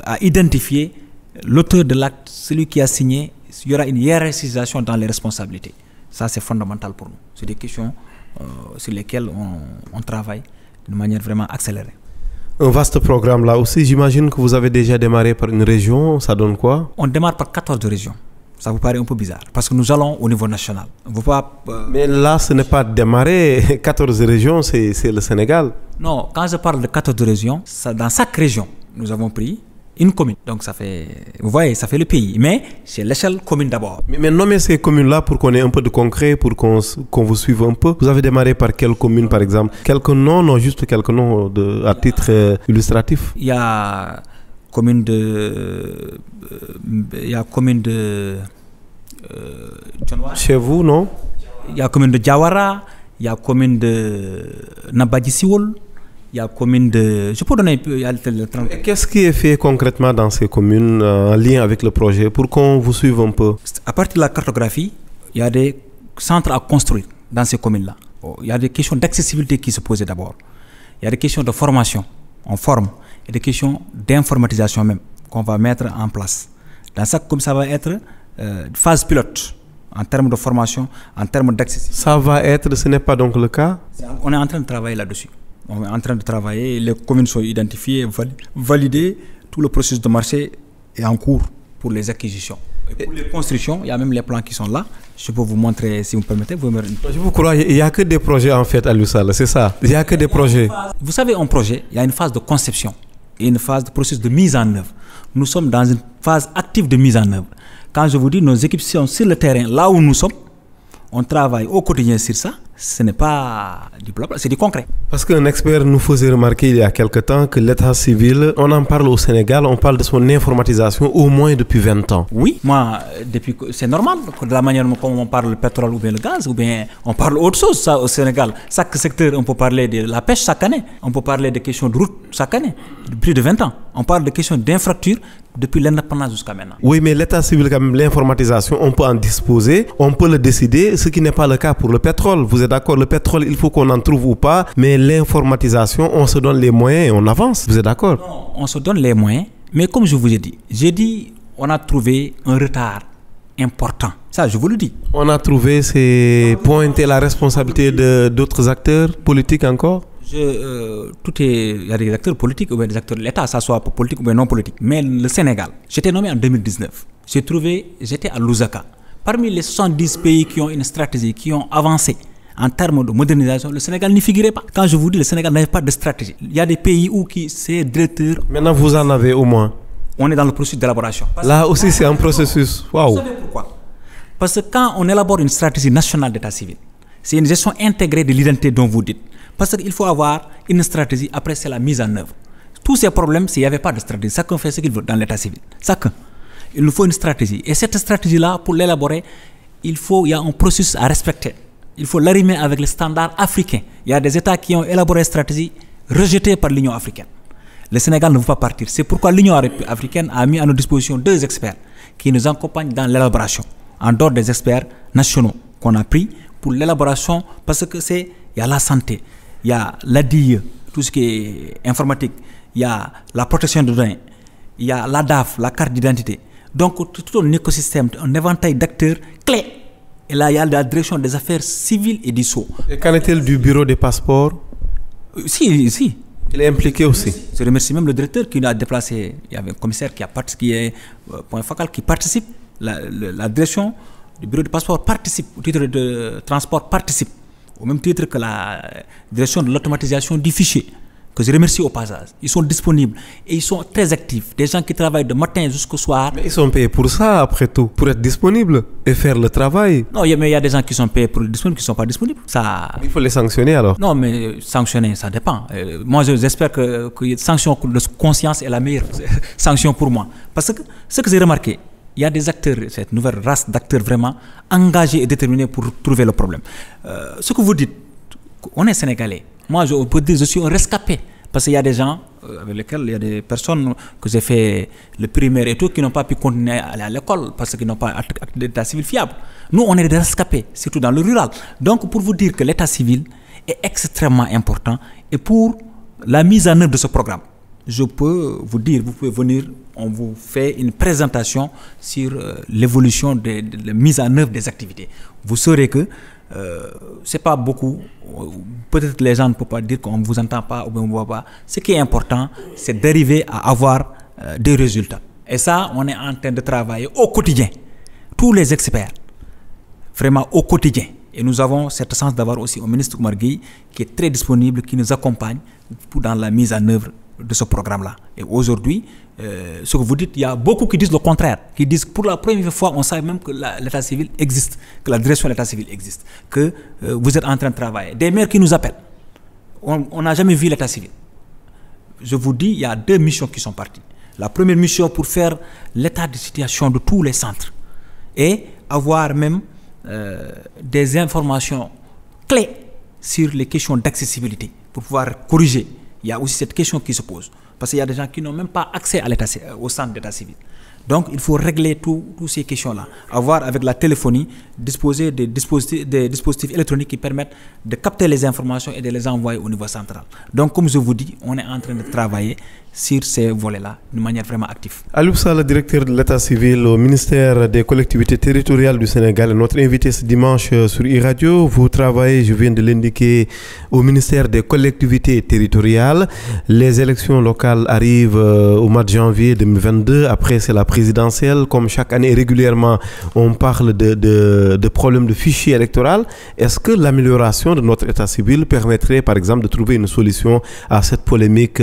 à identifier l'auteur de l'acte, celui qui a signé, il y aura une hiérarchisation dans les responsabilités. Ça, c'est fondamental pour nous. C'est des questions sur lesquelles on travaille de manière vraiment accélérée. Un vaste programme là aussi. J'imagine que vous avez déjà démarré par une région. Ça donne quoi? On démarre par 14 régions. Ça vous paraît un peu bizarre, parce que nous allons au niveau national. On veut pas, Mais là, ce n'est pas démarrer. 14 régions, c'est le Sénégal. Non, quand je parle de 14 régions, dans chaque région, nous avons pris une commune. Donc ça fait, vous voyez, ça fait le pays. Mais c'est l'échelle commune d'abord. Mais nommez ces communes-là pour qu'on ait un peu de concret, pour qu'on vous suive un peu. Vous avez démarré par quelle commune, par exemple? Quelques noms, non, juste quelques noms à titre illustratif. Il y a commune de chez vous, non? Il y a commune de Diawara, il y a commune de Nabadji-Siwol, il y a commune de... Je peux donner un peu... Qu'est-ce qui est fait concrètement dans ces communes en lien avec le projet pour qu'on vous suive un peu? À partir de la cartographie, il y a des centres à construire dans ces communes-là. Il y a des questions d'accessibilité qui se posent d'abord. Il y a des questions de formation, on forme, et des questions d'informatisation même qu'on va mettre en place. Dans ça, comme ça va être phase pilote en termes de formation, en termes d'accessibilité. Ça va être, ce n'est pas donc le cas? On est en train de travailler là-dessus. On est en train de travailler, les communes sont identifiées, validées, tout le processus de marché est en cours pour les acquisitions. Et pour les constructions, il y a même les plans qui sont là. Je peux vous montrer, si vous me permettez. Je vous crois, il n'y a que des projets en fait à Lussal, c'est ça? Il n'y a que des projets. Vous savez, un projet, il y a une phase de conception et une phase de processus de mise en œuvre. Nous sommes dans une phase active de mise en œuvre. Quand je vous dis, nos équipes sont sur le terrain, là où nous sommes, on travaille au quotidien sur ça. Ce n'est pas du blabla, c'est du concret. Parce qu'un expert nous faisait remarquer il y a quelque temps que l'état civil, on en parle au Sénégal, on parle de son informatisation au moins depuis 20 ans. Oui, moi, c'est normal, de la manière dont on parle le pétrole ou bien le gaz, ou bien on parle autre chose ça, au Sénégal. Chaque secteur, on peut parler de la pêche chaque année, on peut parler de questions de route chaque année, plus de 20 ans. On parle de questions d'infrastructure depuis l'indépendance jusqu'à maintenant. Oui, mais l'état civil, quand même, l'informatisation, on peut en disposer, on peut le décider, ce qui n'est pas le cas pour le pétrole. Vous êtes d'accord, le pétrole, il faut qu'on en trouve ou pas, mais l'informatisation, on se donne les moyens et on avance. Vous êtes d'accord? Non, on se donne les moyens, mais comme je vous ai dit, on a trouvé un retard important. Ça, je vous le dis. On a trouvé, c'est pointer la responsabilité d'autres acteurs politiques encore? Il y a des acteurs politiques ou bien des acteurs de l'État, ça soit politique ou bien non politique. Mais le Sénégal, j'étais nommé en 2019. J'étais à Lusaka. Parmi les 70 pays qui ont une stratégie, qui ont avancé en termes de modernisation, le Sénégal n'y figurait pas. Quand je vous dis, le Sénégal n'avait pas de stratégie. Il y a des pays où c'est directeur. Maintenant, vous en avez au moins. On est dans le processus d'élaboration. Là aussi, c'est un processus. Waouh. Vous savez pourquoi? Parce que quand on élabore une stratégie nationale d'état civil, c'est une gestion intégrée de l'identité dont vous dites. Parce qu'il faut avoir une stratégie, après c'est la mise en œuvre. Tous ces problèmes, s'il n'y avait pas de stratégie, chacun fait ce qu'il veut dans l'état civil. Chacun. Il nous faut une stratégie. Et cette stratégie-là, pour l'élaborer, il y a un processus à respecter. Il faut l'arrimer avec les standards africains. Il y a des États qui ont élaboré une stratégie rejetée par l'Union africaine. Le Sénégal ne veut pas partir. C'est pourquoi l'Union africaine a mis à nos dispositions 2 experts qui nous accompagnent dans l'élaboration, en dehors des experts nationaux qu'on a pris pour l'élaboration, parce que il y a la santé, il y a l'ADIE, tout ce qui est informatique, il y a la protection de données, il y a l'ADAF, la carte d'identité. Donc tout un écosystème, un éventail d'acteurs clés. Et là, il y a la direction des affaires civiles et du sceau. Et qu'en est-il du bureau des passeports? Si. Il est impliqué aussi. Je remercie même le directeur qui nous a déplacé. Il y avait un commissaire qui est point focal, qui participe. La direction du bureau de passeport participe, au titre de transport participe, au même titre que la direction de l'automatisation du fichier, que je remercie au passage. Ils sont disponibles et ils sont très actifs. Des gens qui travaillent de matin jusqu'au soir. Mais ils sont payés pour ça, après tout, pour être disponibles et faire le travail. Non, mais il y a des gens qui sont payés pour être disponibles, qui ne sont pas disponibles. Ça... Il faut les sanctionner alors. Non, mais sanctionner, ça dépend. Moi, j'espère que sanction de conscience est la meilleure sanction pour moi. Parce que ce que j'ai remarqué, il y a des acteurs, cette nouvelle race d'acteurs vraiment engagés et déterminés pour trouver le problème. Ce que vous dites, on est Sénégalais. Moi, je peux dire que je suis un rescapé. Parce qu'il y a des gens avec lesquels il y a des personnes que j'ai fait le primaire et tout qui n'ont pas pu continuer à aller à l'école parce qu'ils n'ont pas acte d'état civil fiable. Nous, on est des rescapés, surtout dans le rural. Donc, pour vous dire que l'état civil est extrêmement important et pour la mise en œuvre de ce programme, je peux vous dire, vous pouvez venir, on vous fait une présentation sur l'évolution de la mise en œuvre des activités. Vous saurez que c'est pas beaucoup, peut-être les gens ne peuvent pas dire qu'on ne vous entend pas ou bien on ne voit pas. Ce qui est important, c'est d'arriver à avoir des résultats. Et ça, on est en train de travailler au quotidien. Tous les experts, vraiment au quotidien. Et nous avons cette chance d'avoir aussi un ministre Oumar Gueye qui est très disponible, qui nous accompagne dans la mise en œuvre de ce programme-là. Et aujourd'hui, ce que vous dites, il y a beaucoup qui disent le contraire, qui disent que pour la première fois, on sait même que l'état civil existe, que la direction de l'état civil existe, que vous êtes en train de travailler. Des maires qui nous appellent. On n'a jamais vu l'état civil. Je vous dis, il y a 2 missions qui sont parties. La première mission pour faire l'état de situation de tous les centres et avoir même des informations clés sur les questions d'accessibilité pour pouvoir corriger. Il y a aussi cette question qui se pose. Parce qu'il y a des gens qui n'ont même pas accès au centre d'état civil. Donc, il faut régler toutes ces questions-là. Avoir, avec la téléphonie, disposer des dispositifs électroniques qui permettent de capter les informations et de les envoyer au niveau central. Donc, comme je vous dis, on est en train de travailler sur ces volets-là de manière vraiment active. Aliou Sall, directeur de l'état civil au ministère des collectivités territoriales du Sénégal, notre invité ce dimanche sur iRadio. Vous travaillez, je viens de l'indiquer, au ministère des collectivités territoriales. Les élections locales arrivent au mois de janvier 2022. Après, c'est la présidentielle. Comme chaque année, régulièrement, on parle de problèmes de fichier électoral. Est-ce que l'amélioration de notre état civil permettrait, par exemple, de trouver une solution à cette polémique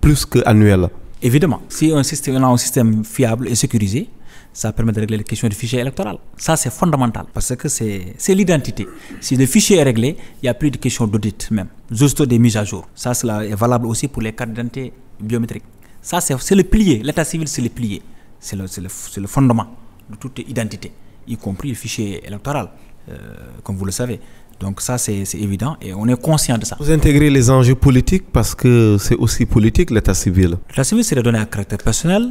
plus qu'annuelle? Évidemment, si on a un système fiable et sécurisé, ça permet de régler les questions du fichier électoral. Ça, c'est fondamental parce que c'est l'identité. Si le fichier est réglé, il n'y a plus de questions d'audit même, juste des mises à jour. Ça, cela est valable aussi pour les cartes d'identité biométriques. Ça, c'est le pilier. L'état civil, c'est le pilier. C'est le fondement de toute identité, y compris le fichier électoral, comme vous le savez. Donc ça, c'est évident et on est conscient de ça. Vous intégrez les enjeux politiques parce que c'est aussi politique l'état civil. L'état civil, c'est des données à caractère personnel.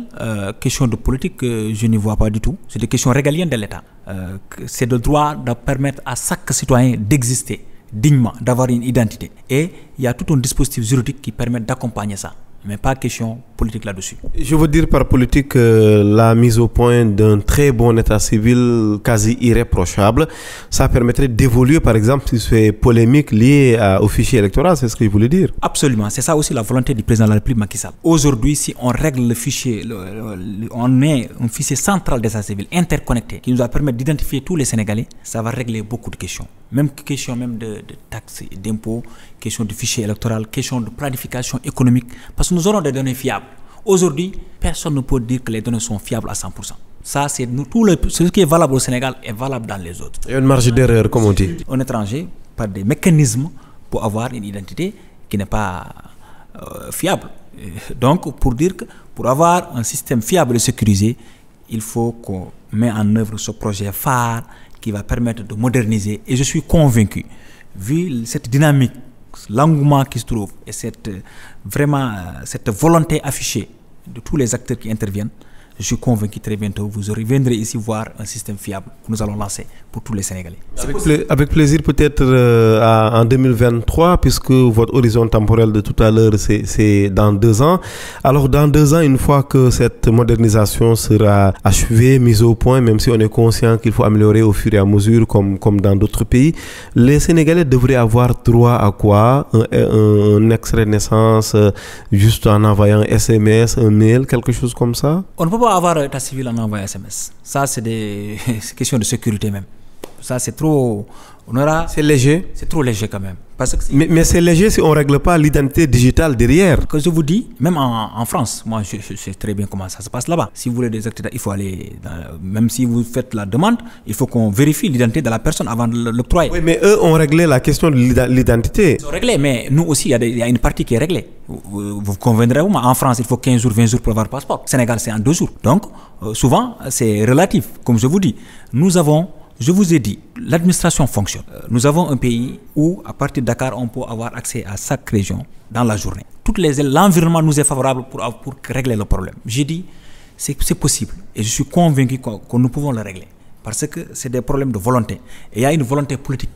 Question de politique que je n'y vois pas du tout. C'est des questions régaliennes de l'État. C'est le droit de permettre à chaque citoyen d'exister dignement, d'avoir une identité. Et il y a tout un dispositif juridique qui permet d'accompagner ça. Mais pas question politique là-dessus. Je veux dire par politique la mise au point d'un très bon état civil quasi irréprochable. Ça permettrait d'évoluer, par exemple, si c'est polémique liée au fichier électoral, c'est ce que je voulais dire. Absolument, c'est ça aussi la volonté du président de la République Macky Sall. Aujourd'hui, si on règle le fichier, on met un fichier central d'état civil interconnecté qui nous va permettre d'identifier tous les Sénégalais, ça va régler beaucoup de questions. Même questions de taxes et d'impôts, questions de fichier électoral, questions de planification économique. Parce que nous aurons des données fiables. Aujourd'hui, personne ne peut dire que les données sont fiables à 100%. Ça, c'est ce qui est valable au Sénégal est valable dans les autres. Il y a une marge d'erreur, comme on dit. Un étranger, par des mécanismes pour avoir une identité qui n'est pas fiable. Donc, pour dire que pour avoir un système fiable et sécurisé, il faut qu'on mette en œuvre ce projet phare qui va permettre de moderniser. Et je suis convaincu, vu cette dynamique, l'engouement qui se trouve et cette volonté affichée de tous les acteurs qui interviennent, je suis convaincu très bientôt vous viendrez ici voir un système fiable que nous allons lancer pour tous les Sénégalais. Avec plaisir, peut-être en 2023, puisque votre horizon temporel de tout à l'heure, c'est dans 2 ans. Alors dans 2 ans, une fois que cette modernisation sera achevée, mise au point, même si on est conscient qu'il faut améliorer au fur et à mesure comme dans d'autres pays, les Sénégalais devraient avoir droit à quoi? Un extrait de naissance juste en envoyant un SMS, un mail, quelque chose comme ça? On ne peut pas avoir état civil en envoyant SMS. Ça, c'est des questions de sécurité même. Ça, c'est trop... C'est léger. C'est trop léger quand même. Parce que mais c'est léger si on ne règle pas l'identité digitale derrière. Que je vous dis, même en France, moi je sais très bien comment ça se passe là-bas. Si vous voulez des actes, il faut aller... même si vous faites la demande, il faut qu'on vérifie l'identité de la personne avant de l'octroyer. Oui, mais eux ont réglé la question de l'identité. Ils ont réglé, mais nous aussi, il y a une partie qui est réglée. Vous conviendrez, en France, il faut 15 jours, 20 jours pour avoir un passeport. Au Sénégal, c'est en 2 jours. Donc, souvent, c'est relatif, comme je vous dis. Nous avons... Je vous ai dit, l'administration fonctionne. Nous avons un pays où, à partir de Dakar, on peut avoir accès à chaque région dans la journée. L'environnement nous est favorable pour régler le problème. J'ai dit, c'est possible. Et je suis convaincu que nous pouvons le régler. Parce que c'est des problèmes de volonté. Et il y a une volonté politique.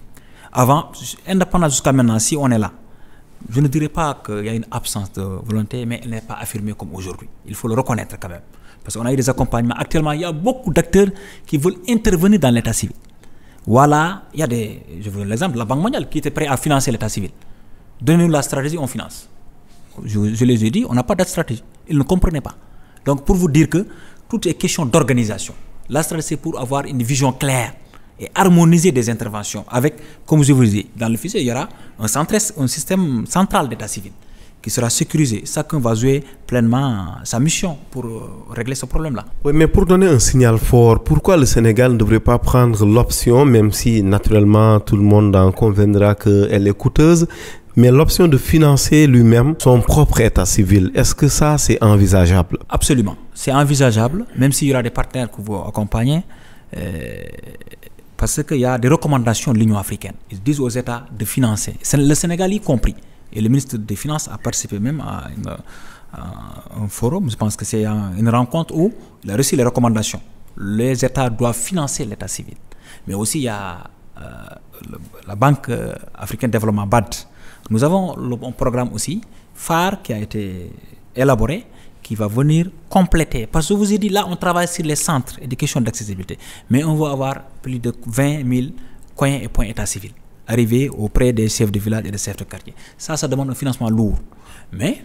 Avant, indépendant jusqu'à maintenant, si on est là, je ne dirais pas qu'il y a une absence de volonté, mais elle n'est pas affirmée comme aujourd'hui. Il faut le reconnaître quand même. Parce qu'on a eu des accompagnements. Actuellement, il y a beaucoup d'acteurs qui veulent intervenir dans l'état civil. Voilà, il y a je vous donne l'exemple, la Banque mondiale qui était prête à financer l'état civil. Donnez-nous la stratégie, on finance. Je les ai dit, on n'a pas de stratégie. Ils ne comprenaient pas. Donc, pour vous dire que tout est question d'organisation. La stratégie, c'est pour avoir une vision claire et harmoniser des interventions avec, comme je vous dis, dans le fichier, il y aura un système central d'état civil qui sera sécurisé. Chacun va jouer pleinement sa mission pour régler ce problème-là. Oui, mais pour donner un signal fort, pourquoi le Sénégal ne devrait pas prendre l'option, même si naturellement tout le monde en conviendra qu'elle est coûteuse, mais l'option de financer lui-même son propre état civil? Est-ce que ça, c'est envisageable? Absolument. C'est envisageable, même s'il y aura des partenaires qui vont accompagner, parce qu'il y a des recommandations de l'Union africaine. Ils disent aux États de financer. Le Sénégal y compris. Et le ministre des Finances a participé même à un forum, je pense que c'est une rencontre où il a reçu les recommandations. Les États doivent financer l'état civil. Mais aussi, il y a la Banque africaine de développement, BAD. Nous avons un programme aussi, phare, qui a été élaboré, qui va venir compléter. Parce que je vous ai dit, là, on travaille sur les centres et des questions d'accessibilité. Mais on va avoir plus de 20 000 coins et points état civil arriver auprès des chefs de village et des chefs de quartier. Ça demande un financement lourd. Mais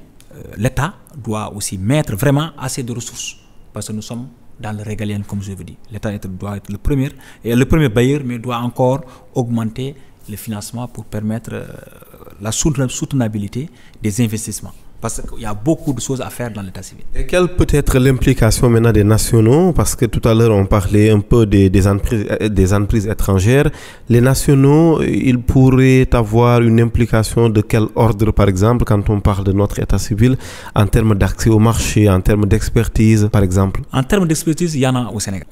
l'État doit aussi mettre vraiment assez de ressources. Parce que nous sommes dans le régalien, comme je vous dis. L'État doit être le premier bailleur, mais doit encore augmenter le financement pour permettre la soutenabilité des investissements. Parce qu'il y a beaucoup de choses à faire dans l'état civil. Et quelle peut être l'implication maintenant des nationaux? Parce que tout à l'heure, on parlait un peu des entreprises étrangères. Les nationaux, ils pourraient avoir une implication de quel ordre, par exemple, quand on parle de notre état civil, en termes d'accès au marché, en termes d'expertise, par exemple? En termes d'expertise, il y en a au Sénégal.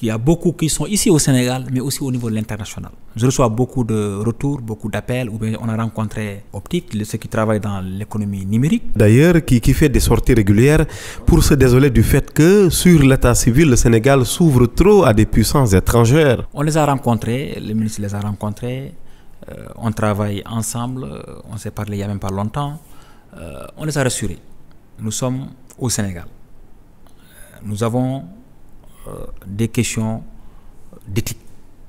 Il y a beaucoup qui sont ici au Sénégal, mais aussi au niveau de l'international. Je reçois beaucoup de retours, beaucoup d'appels, ou bien on a rencontré Optique, ceux qui travaillent dans l'économie numérique. D'ailleurs, qui fait des sorties régulières pour se désoler du fait que sur l'état civil, le Sénégal s'ouvre trop à des puissances étrangères. On les a rencontrés, le ministre les a rencontrés, on travaille ensemble, on s'est parlé il n'y a même pas longtemps, on les a rassurés. Nous sommes au Sénégal. Nous avons des questions d'éthique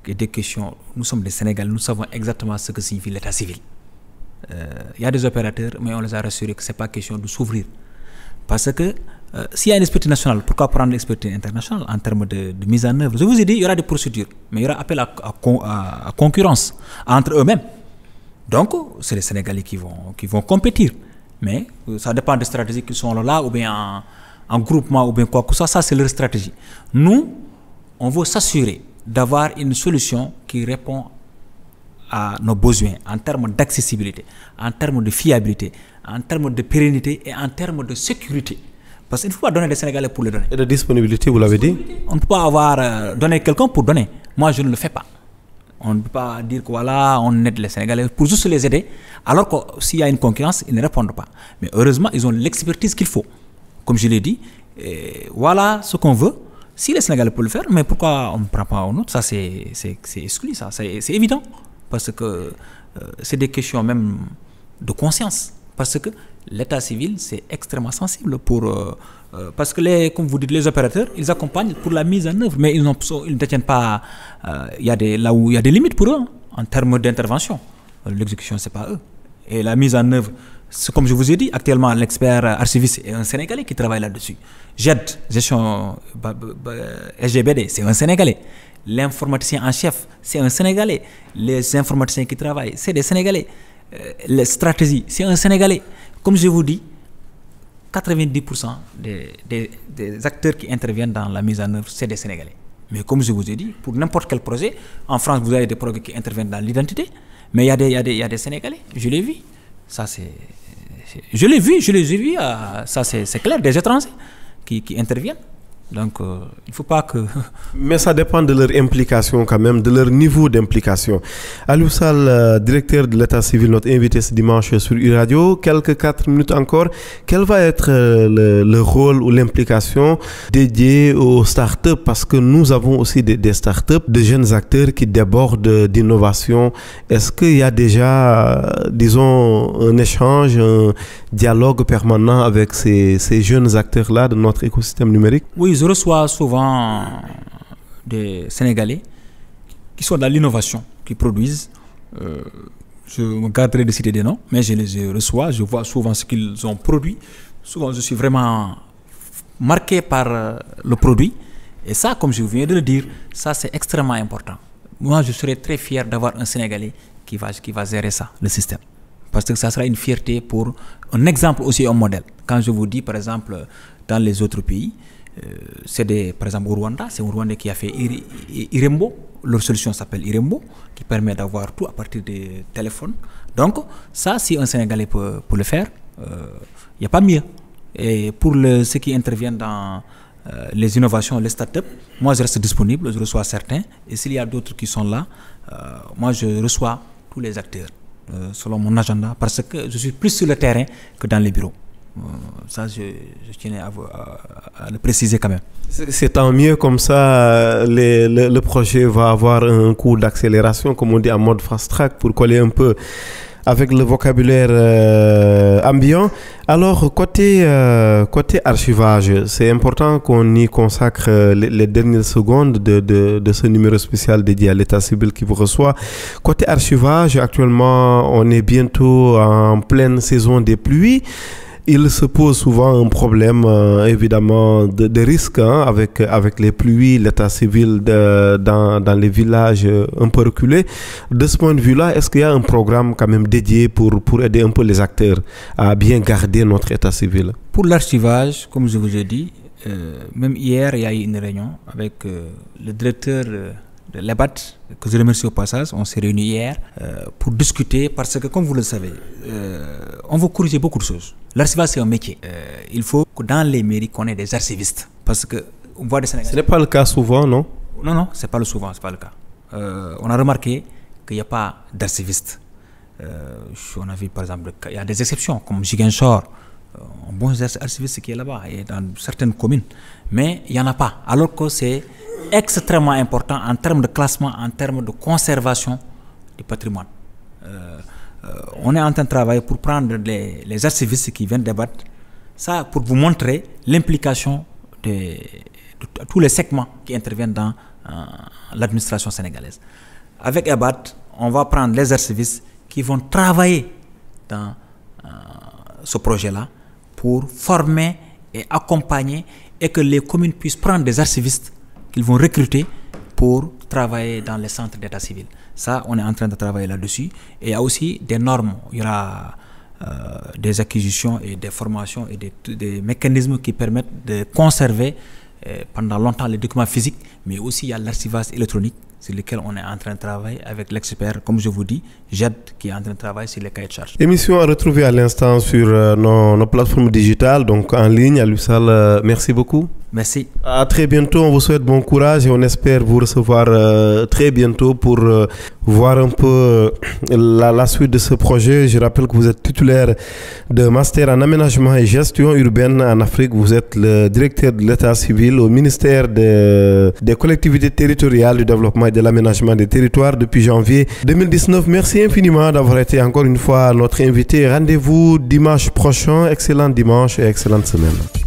et des questions... Nous sommes des Sénégalais, nous savons exactement ce que signifie l'état civil. Il y a des opérateurs, mais on les a rassurés que ce n'est pas question de s'ouvrir. Parce que s'il y a une expertise nationale, pourquoi prendre l'expertise internationale en termes de mise en œuvre? Je vous ai dit, il y aura des procédures, mais il y aura appel à concurrence entre eux-mêmes. Donc, c'est les Sénégalais qui vont compétir. Mais ça dépend des stratégies qui sont là, ou bien en groupement, ou bien quoi que ce soit. Ça, c'est leur stratégie. Nous, on veut s'assurer d'avoir une solution qui répond à nos besoins en termes d'accessibilité, en termes de fiabilité, en termes de pérennité et en termes de sécurité. Parce qu'il ne faut pas donner des Sénégalais pour les donner. Et de disponibilité, vous l'avez dit? On ne peut pas avoir donné quelqu'un pour donner. Moi, je ne le fais pas. On ne peut pas dire que voilà, on aide les Sénégalais pour juste les aider, alors que s'il y a une concurrence, ils ne répondent pas. Mais heureusement, ils ont l'expertise qu'il faut. Comme je l'ai dit, voilà ce qu'on veut. Si les Sénégalais peuvent le faire, mais pourquoi on ne prend pas un autre? Ça, c'est exclu, ça. C'est évident. Parce que c'est des questions même de conscience. Parce que l'état civil, c'est extrêmement sensible pour... parce que, comme vous dites, les opérateurs, ils accompagnent pour la mise en œuvre, mais ils ne détiennent pas... là où il y a des limites pour eux, hein, en termes d'intervention. L'exécution, ce n'est pas eux. Et la mise en œuvre, comme je vous ai dit, actuellement, l'expert archiviste est un Sénégalais qui travaille là-dessus. GED, gestion SGBD, c'est un Sénégalais. L'informaticien en chef, c'est un Sénégalais. Les informaticiens qui travaillent, c'est des Sénégalais. Les stratégies, c'est un Sénégalais. Comme je vous dis, 90% des acteurs qui interviennent dans la mise en œuvre, c'est des Sénégalais. Mais comme je vous ai dit, pour n'importe quel projet, en France, vous avez des projets qui interviennent dans l'identité, mais il y a des Sénégalais, je l'ai vu. Ça, je les ai vus, ça c'est clair, des étrangers qui interviennent. Donc, il ne faut pas que... Mais ça dépend de leur implication quand même, de leur niveau d'implication. Aliou Sall, directeur de l'état civil, notre invité ce dimanche sur e-radio, quelques 4 minutes encore. Quel va être le rôle ou l'implication dédiée aux startups? Parce que nous avons aussi des startups, de jeunes acteurs qui débordent d'innovation. Est-ce qu'il y a déjà, disons, un échange, un dialogue permanent avec ces jeunes acteurs-là de notre écosystème numérique? Oui, je reçois souvent des Sénégalais qui sont dans l'innovation, qui produisent. Je me garderai de citer des noms, mais je les reçois, je vois souvent ce qu'ils ont produit. Souvent, je suis vraiment marqué par le produit. Et ça, comme je viens de le dire, ça c'est extrêmement important. Moi, je serais très fier d'avoir un Sénégalais qui va gérer ça, le système. Parce que ça sera une fierté pour un exemple aussi, un modèle. Quand je vous dis, par exemple, dans les autres pays, par exemple au Rwanda, c'est un Rwandais qui a fait Irembo. Leur solution s'appelle Irembo, qui permet d'avoir tout à partir des téléphones. Donc, ça, si un Sénégalais peut le faire, il n'y a pas mieux. Et pour ceux qui interviennent dans les innovations, les startups, moi je reste disponible, je reçois certains. Et s'il y a d'autres qui sont là, moi je reçois tous les acteurs selon mon agenda, parce que je suis plus sur le terrain que dans les bureaux. Ça, je tenais à le préciser quand même. C'est tant mieux, comme ça, le projet va avoir un coup d'accélération, comme on dit, en mode fast track, pour coller un peu avec le vocabulaire ambiant. Alors, côté archivage, c'est important qu'on y consacre les dernières secondes de ce numéro spécial dédié à l'état civil qui vous reçoit. Côté archivage, actuellement, on est bientôt en pleine saison des pluies. Il se pose souvent un problème, évidemment, de risque avec les pluies, l'état civil dans les villages un peu reculés. De ce point de vue-là, est-ce qu'il y a un programme quand même dédié pour aider un peu les acteurs à bien garder notre état civil? Pour l'archivage, comme je vous ai dit, même hier, il y a eu une réunion avec le directeur de l'EBAT, que je remercie au passage. On s'est réunis hier pour discuter, parce que, comme vous le savez, on veut corriger beaucoup de choses. L'archivage, c'est un métier. Il faut que dans les mairies, qu'on ait des archivistes. Parce que on voit des Sénégalais. Ce n'est pas le cas souvent, non? Non, c'est pas le le cas. On a remarqué qu'il n'y a pas d'archivistes. On a vu, par exemple, il y a des exceptions, comme Ziguinchor, un bon archiviste qui est là-bas, et dans certaines communes. Mais il n'y en a pas. Alors que c'est extrêmement important en termes de classement, en termes de conservation du patrimoine. On est en train de travailler pour prendre les archivistes qui viennent débattre, ça pour vous montrer l'implication de tous les segments qui interviennent dans l'administration sénégalaise. Avec EBAT, on va prendre les archivistes qui vont travailler dans ce projet-là pour former et accompagner, et que les communes puissent prendre des archivistes qu'ils vont recruter pour travailler dans les centres d'état civil. Ça, on est en train de travailler là-dessus. Et il y a aussi des normes. Il y aura des acquisitions et des formations et des mécanismes qui permettent de conserver pendant longtemps les documents physiques, mais aussi il y a l'archivage électronique. sur lesquels on est en train de travailler avec l'expert, comme je vous dis, Jad, qui est en train de travailler sur les cahiers de charges. Émission à retrouver à l'instant sur nos plateformes digitales, donc en ligne. Aliou Sall, merci beaucoup. Merci. À très bientôt, on vous souhaite bon courage et on espère vous recevoir très bientôt pour voir un peu la suite de ce projet. Je rappelle que vous êtes titulaire de master en aménagement et gestion urbaine en Afrique. Vous êtes le directeur de l'état civil au ministère des collectivités territoriales, du développement et de l'aménagement des territoires depuis janvier 2019. Merci infiniment d'avoir été encore une fois notre invité. Rendez-vous dimanche prochain. Excellent dimanche et excellente semaine.